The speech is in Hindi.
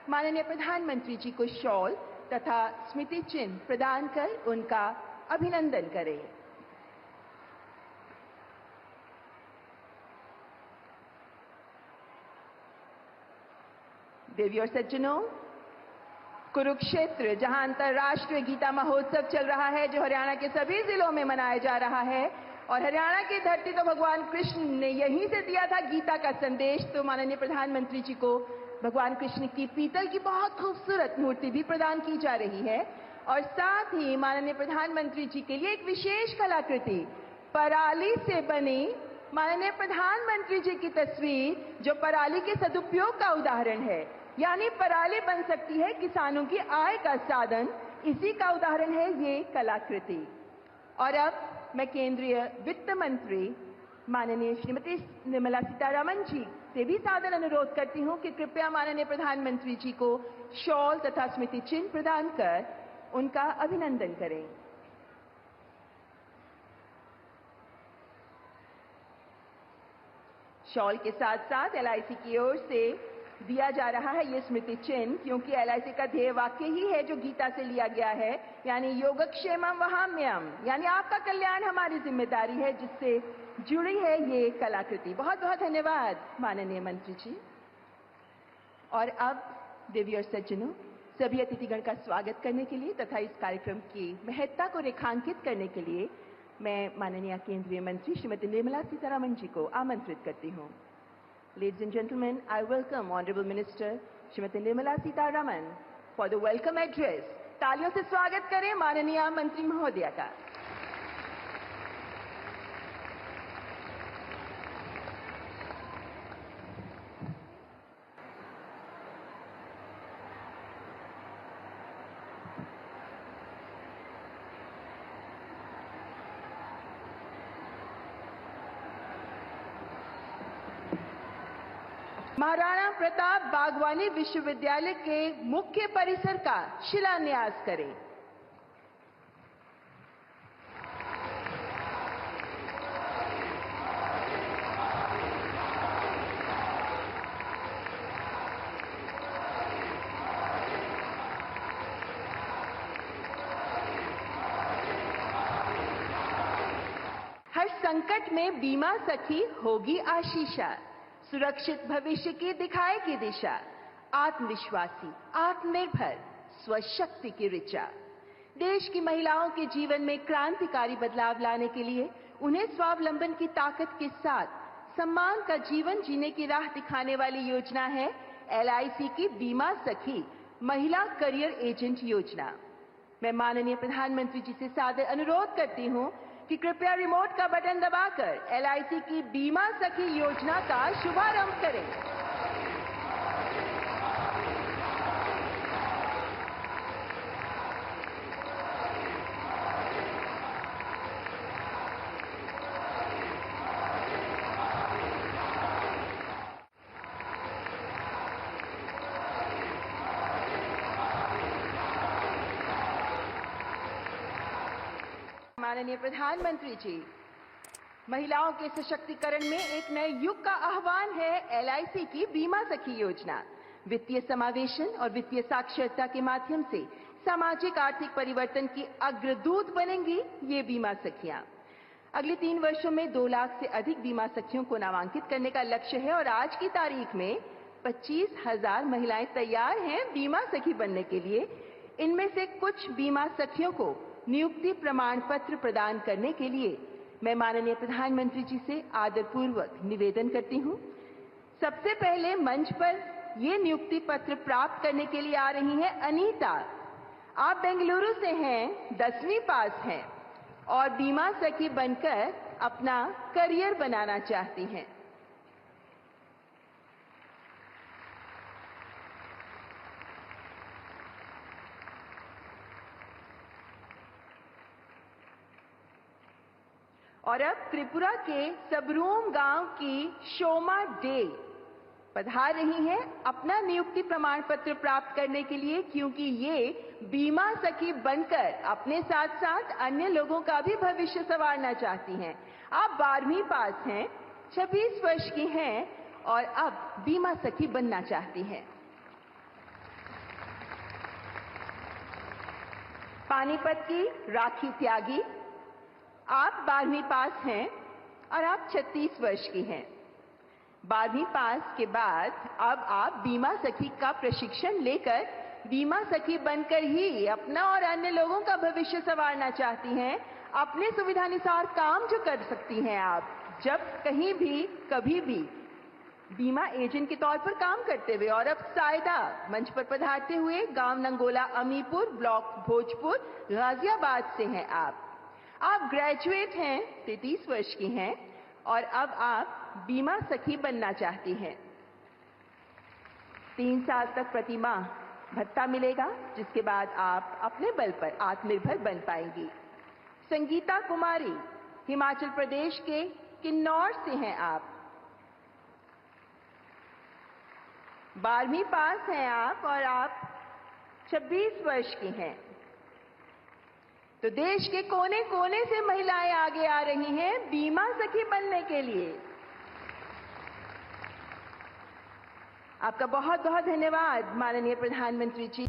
माननीय प्रधानमंत्री जी को शॉल तथा स्मृति चिन्ह प्रदान कर उनका अभिनंदन करें। देवी और सज्जनों, कुरुक्षेत्र जहां अंतर्राष्ट्रीय गीता महोत्सव चल रहा है, जो हरियाणा के सभी जिलों में मनाया जा रहा है, और हरियाणा की धरती तो भगवान कृष्ण ने यहीं से दिया था गीता का संदेश, तो माननीय प्रधानमंत्री जी को भगवान कृष्ण की पीतल की बहुत खूबसूरत मूर्ति भी प्रदान की जा रही है। और साथ ही माननीय प्रधानमंत्री जी के लिए एक विशेष कलाकृति पराली से बनी माननीय प्रधानमंत्री जी की तस्वीर, जो पराली के सदुपयोग का उदाहरण है, यानी पराली बन सकती है किसानों की आय का साधन, इसी का उदाहरण है ये कलाकृति। और अब मैं केंद्रीय वित्त मंत्री माननीय श्रीमती निर्मला सीतारमण जी से भी सादर अनुरोध करती हूं कि कृपया माननीय प्रधानमंत्री जी को शॉल तथा स्मृति चिन्ह प्रदान कर उनका अभिनंदन करें। शॉल के साथ साथ एलआईसी की ओर से दिया जा रहा है ये स्मृति चिन्ह, क्योंकि एलआईसी का ध्येय वाक्य ही है जो गीता से लिया गया है, यानी योगक्षेमम वहाम्यम, यानी आपका कल्याण हमारी जिम्मेदारी है, जिससे जुड़ी है ये कलाकृति। बहुत बहुत धन्यवाद माननीय मंत्री जी। और अब देवी और सज्जनों, सभी अतिथिगण का स्वागत करने के लिए तथा इस कार्यक्रम की महत्ता को रेखांकित करने के लिए मैं माननीय केंद्रीय मंत्री श्रीमती निर्मला सीतारमण जी को आमंत्रित करती हूँ। Ladies and gentlemen, I welcome Honorable Minister Srimati Nirmala Sitharaman for the welcome address. तालियों से स्वागत करें माननीय मंत्री महोदया का। महाराणा प्रताप बागवानी विश्वविद्यालय के मुख्य परिसर का शिलान्यास करें। हर संकट में बीमा सखी होगी आशीषा, सुरक्षित भविष्य की दिखाएगी दिशा, आत्मविश्वासी आत्मनिर्भर स्वशक्ति की ऋचा। देश की महिलाओं के जीवन में क्रांतिकारी बदलाव लाने के लिए उन्हें स्वावलंबन की ताकत के साथ सम्मान का जीवन जीने की राह दिखाने वाली योजना है एलआईसी की बीमा सखी महिला करियर एजेंट योजना। मैं माननीय प्रधानमंत्री जी से सादर अनुरोध करती हूं कि कृपया रिमोट का बटन दबाकर एलआईसी की बीमा सखी योजना का शुभारंभ करें। माननीय प्रधानमंत्री जी, महिलाओं के सशक्तिकरण में एक नए युग का आह्वान है एलआईसी की बीमा सखी योजना। वित्तीय समावेशन और वित्तीय साक्षरता के माध्यम से सामाजिक आर्थिक परिवर्तन की अग्रदूत बनेंगी ये बीमा सखियां। अगले 3 वर्षों में 2 लाख से अधिक बीमा सखियों को नामांकित करने का लक्ष्य है और आज की तारीख में 25,000 महिलाएं तैयार हैं बीमा सखी बनने के लिए। इनमें से कुछ बीमा सखियों को नियुक्ति प्रमाण पत्र प्रदान करने के लिए मैं माननीय प्रधानमंत्री जी से आदरपूर्वक निवेदन करती हूं। सबसे पहले मंच पर ये नियुक्ति पत्र प्राप्त करने के लिए आ रही हैं अनीता। आप बेंगलुरु से हैं, 10वीं पास हैं और बीमा सखी बनकर अपना करियर बनाना चाहती हैं। और अब त्रिपुरा के सबरूम गांव की शोमा डे पधार रही हैं अपना नियुक्ति प्रमाण पत्र प्राप्त करने के लिए, क्योंकि ये बीमा सखी बनकर अपने साथ साथ अन्य लोगों का भी भविष्य संवारना चाहती हैं। आप 12वीं पास हैं, 26 वर्ष की हैं और अब बीमा सखी बनना चाहती हैं। पानीपत की राखी त्यागी, आप 12वीं पास हैं और आप 36 वर्ष की हैं। 12वीं पास के बाद अब आप बीमा सखी का प्रशिक्षण लेकर बीमा सखी बनकर ही अपना और अन्य लोगों का भविष्य संवारना चाहती हैं। अपने सुविधानुसार काम जो कर सकती हैं आप, जब कहीं भी कभी भी बीमा एजेंट के तौर पर काम करते हुए। और अब सायदा मंच पर पधारते हुए गांव नंगोला अमीपुर, ब्लॉक भोजपुर, गाजियाबाद से हैं आप ग्रेजुएट हैं, 33 वर्ष की हैं और अब आप बीमा सखी बनना चाहती हैं। 3 साल तक प्रति माह भत्ता मिलेगा, जिसके बाद आप अपने बल पर आत्मनिर्भर बन पाएंगी। संगीता कुमारी, हिमाचल प्रदेश के किन्नौर से हैं आप। 12वीं पास हैं आप और आप 26 वर्ष की हैं। तो देश के कोने कोने से महिलाएं आगे आ रही हैं बीमा सखी बनने के लिए। आपका बहुत बहुत धन्यवाद माननीय प्रधानमंत्री जी।